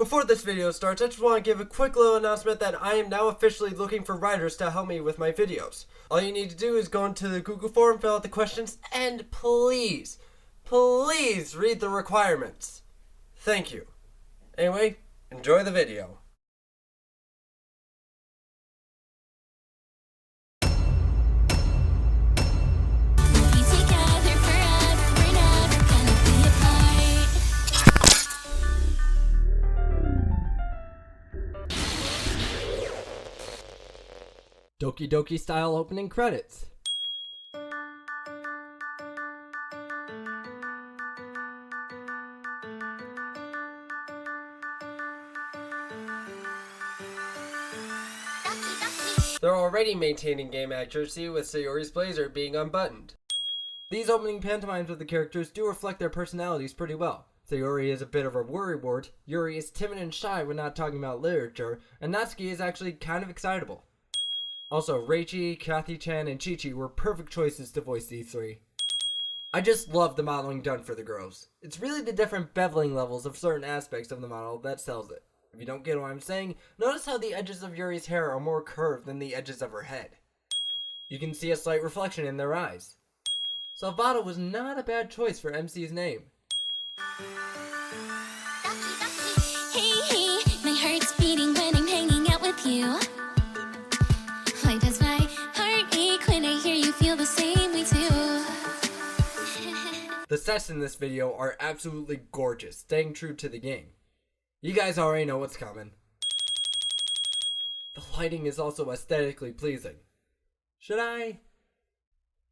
Before this video starts, I just want to give a quick little announcement that I am now officially looking for writers to help me with my videos. All you need to do is go into the Google form, fill out the questions, and please read the requirements. Thank you. Anyway, enjoy the video. Doki Doki style opening credits. They're already maintaining game accuracy with Sayori's blazer being unbuttoned. These opening pantomimes with the characters do reflect their personalities pretty well. Sayori is a bit of a worrywart, Yuri is timid and shy when not talking about literature, and Natsuki is actually kind of excitable. Also, Reichi, Kathy-chan, and Chi-Chi were perfect choices to voice these three. I just love the modeling done for the girls. It's really the different beveling levels of certain aspects of the model that sells it. If you don't get what I'm saying, notice how the edges of Yuri's hair are more curved than the edges of her head. You can see a slight reflection in their eyes. Salvato was not a bad choice for MC's name. Hey, my heart's beating when I'm hanging out with you. Why does my heart ache when I hear you feel the same way too? The sets in this video are absolutely gorgeous, staying true to the game. You guys already know what's coming. The lighting is also aesthetically pleasing. Should I?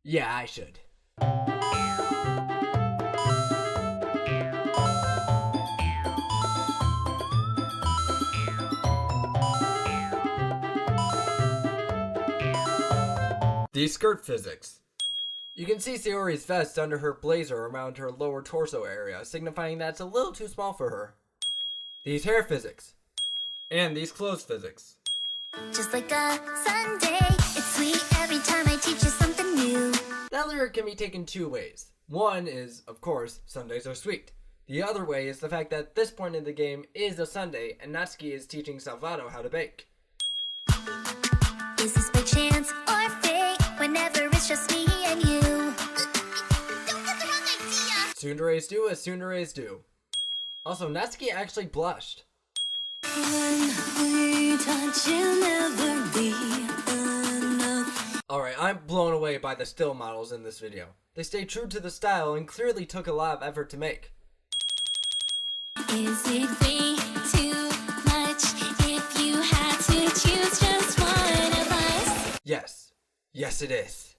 Yeah, I should. The skirt physics. You can see Sayori's vest under her blazer around her lower torso area, signifying that it's a little too small for her. These hair physics. And these clothes physics. Just like a Sunday, it's sweet every time I teach you something new. That lyric can be taken two ways. One is, of course, Sundays are sweet. The other way is the fact that this point in the game is a Sunday and Natsuki is teaching Salvato how to bake. Is this by chance or fate? Whenever it's just me and you. Don't get the wrong idea. Tsunderes do as tsunderes do. Also, Natsuki actually blushed. When we touch, you'll never be enough. Alright, I'm blown away by the still models in this video. They stay true to the style and clearly took a lot of effort to make. Is it way too much if you had to choose just one of us? Yes. Yes, it is.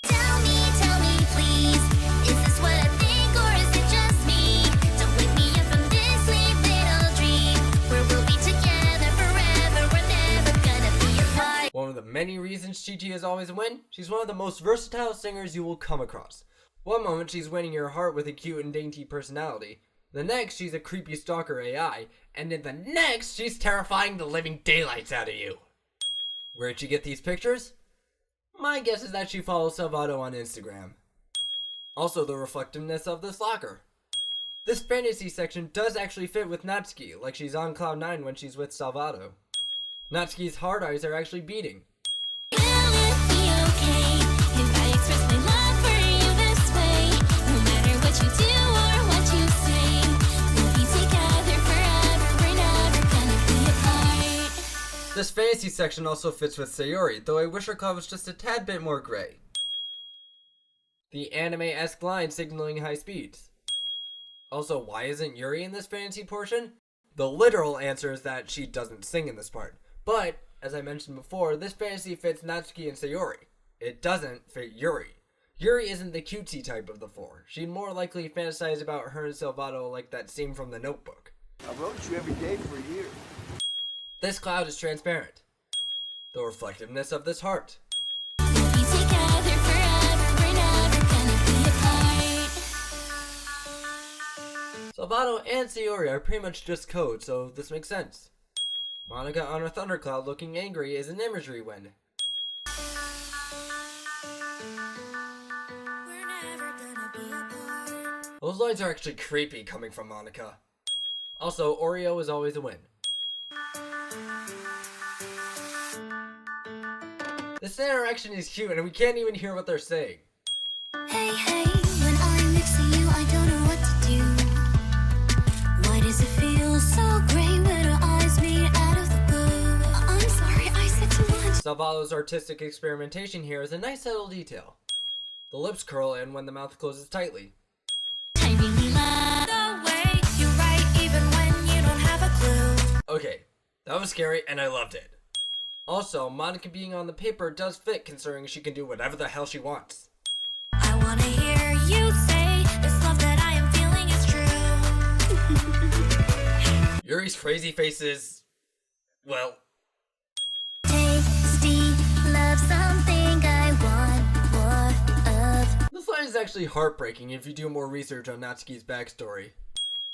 Tell me, please. Is this what I think or is it just me? Don't wake me up from this sweet little dream where we'll be together forever. We're never gonna be apart. One of the many reasons Chi-Chi is always a win, she's one of the most versatile singers you will come across. One moment she's winning your heart with a cute and dainty personality. The next she's a creepy stalker AI. And in the next she's terrifying the living daylights out of you. Where'd she get these pictures? My guess is that she follows Salvato on Instagram. Also, the reflectiveness of this locker. This fantasy section does actually fit with Natsuki, like she's on cloud 9 when she's with Salvato. Natsuki's hard eyes are actually beating. Will it be okay if I express my love for you this way? No matter what you do or what you say, we'll be together forever. We're never gonna be apart. This fantasy section also fits with Sayori, though I wish her color was just a tad bit more gray. The anime-esque line signaling high speeds. Also, why isn't Yuri in this fantasy portion? The literal answer is that she doesn't sing in this part. But, as I mentioned before, this fantasy fits Natsuki and Sayori. It doesn't fit Yuri. Yuri isn't the cutesy type of the four. She'd more likely fantasize about her and Salvato like that scene from The Notebook. I wrote you every day for a year. This cloud is transparent. The reflectiveness of this heart. We'll be together forever. We're never gonna be apart. Salvato and Sayori are pretty much just code, so this makes sense. Monika on her thundercloud looking angry is an imagery win. We're never gonna be apart. Those lines are actually creepy coming from Monika. Also, Oreo is always a win. This interaction is cute and we can't even hear what they're saying. Hey, hey, when I'm next to you, I don't know what to do. Why does it feel so great with our eyes made out of the blue? I'm sorry, I said too much. Salvado's artistic experimentation here is a nice subtle detail. The lips curl in when the mouth closes tightly. I really love the way you write even when you don't have a clue. Okay, that was scary and I loved it. Also, Monika being on the paper does fit considering she can do whatever the hell she wants. I wanna hear you say this love that I am feeling is true. Yuri's crazy face is, well, Tasty, love something I want more of. this line is actually heartbreaking if you do more research on Natsuki's backstory.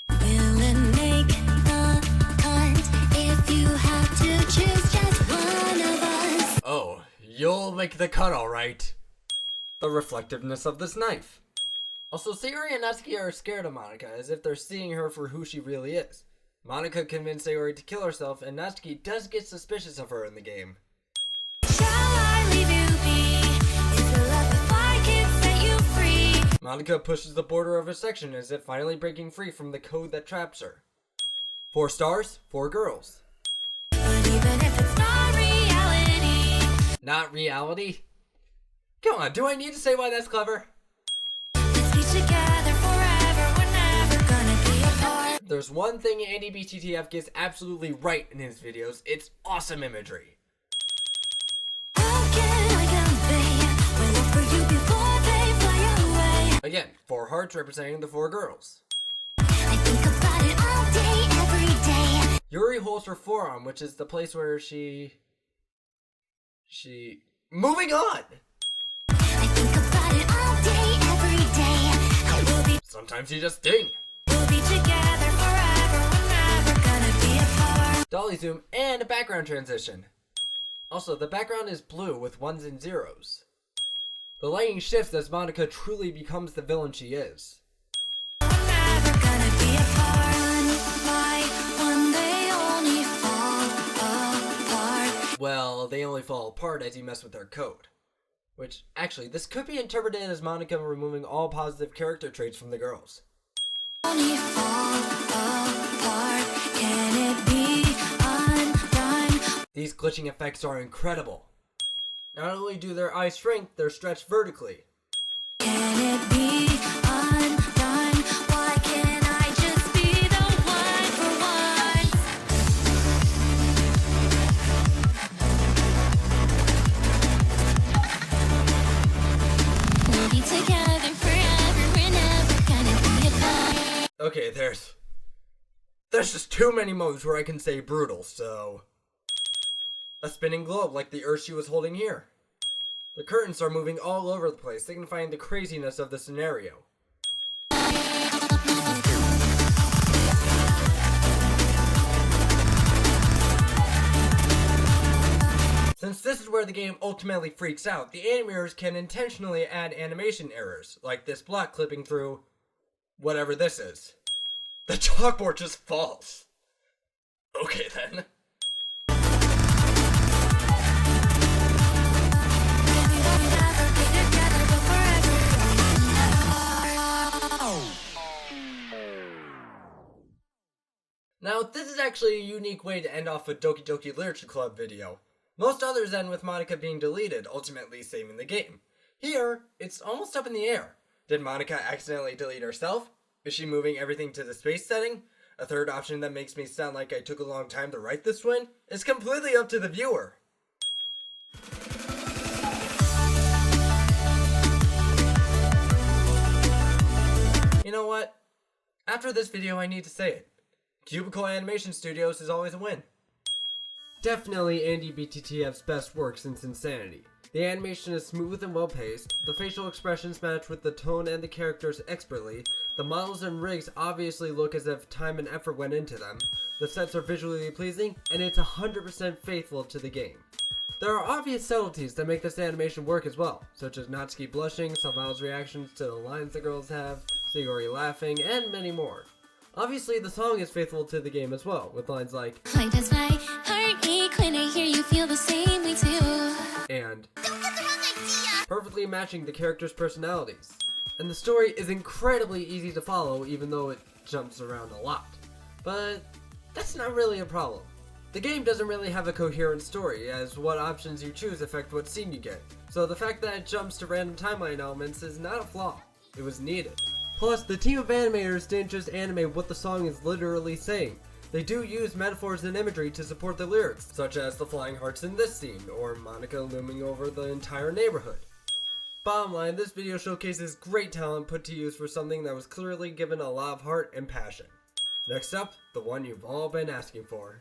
Will it make the cut if you have to choose just one of us? Oh, you'll make the cut alright. The reflectiveness of this knife. Also, Sayori and Natsuki are scared of Monika, as if they're seeing her for who she really is. Monika convinced Sayori to kill herself, and Natsuki does get suspicious of her in the game. Shall I leave you be? Is the love if I can set you free? Monika pushes the border of her section as if finally breaking free from the code that traps her. 4 stars, 4 girls. But even if it's not reality, Not reality? Come on, do I need to say why that's clever? let's be together forever. We're never gonna be apart. There's one thing AndyBTTF gets absolutely right in his videos, it's awesome imagery. How can I convey my love for you before they fly away? Again, 4 hearts representing the 4 girls. I think about it all day, every day. Yuri holds her forearm, which is the place where she... Moving on! I think about it all day, every day. Sometimes you just ding. We'll be together forever. We're never gonna be apart. Dolly zoom and a background transition. Also, the background is blue with 1s and 0s. The lighting shifts as Monika truly becomes the villain she is. We're never gonna be apart. One by one, they only fall apart. Well, they only fall apart as you mess with their code. Which, actually, this could be interpreted as Monika removing all positive character traits from the girls. Only fall apart. Can it be undone? These glitching effects are incredible. Not only do their eyes shrink, they're stretched vertically. Can it be undone? Why can't I just be the one for once? We'll be together forever. We're never gonna be apart. Okay, there's just too many modes where I can say brutal, so... A spinning globe like the earth she was holding here. The curtains are moving all over the place, signifying the craziness of the scenario. Since this is where the game ultimately freaks out, the animators can intentionally add animation errors, like this block clipping through whatever this is. The chalkboard just falls. Okay then. Now, this is actually a unique way to end off a Doki Doki Literature Club video. Most others end with Monika being deleted, ultimately saving the game. Here, it's almost up in the air. Did Monika accidentally delete herself? Is she moving everything to the space setting? A third option that makes me sound like I took a long time to write this one? It's completely up to the viewer. You know what? After this video, I need to say it. Cubicle Animation Studios is always a win. Definitely AndyBTTF's best work since Insanity. The animation is smooth and well paced, the facial expressions match with the tone and the characters expertly, the models and rigs obviously look as if time and effort went into them, the sets are visually pleasing, and it's 100% faithful to the game. There are obvious subtleties that make this animation work as well, such as Natsuki blushing, Salvado's reactions to the lines the girls have, Sayori laughing, and many more. Obviously, the song is faithful to the game as well, with lines like, Why does my heart ache when I hear you feel the same way too? and Don't get the wrong idea! perfectly matching the characters' personalities. And the story is incredibly easy to follow, even though it jumps around a lot. But that's not really a problem. The game doesn't really have a coherent story, as what options you choose affect what scene you get, so the fact that it jumps to random timeline elements is not a flaw. It was needed. Plus, the team of animators didn't just animate what the song is literally saying. They do use metaphors and imagery to support the lyrics, such as the flying hearts in this scene, or Monika looming over the entire neighborhood. Bottom line, this video showcases great talent put to use for something that was clearly given a lot of heart and passion. Next up, the one you've all been asking for.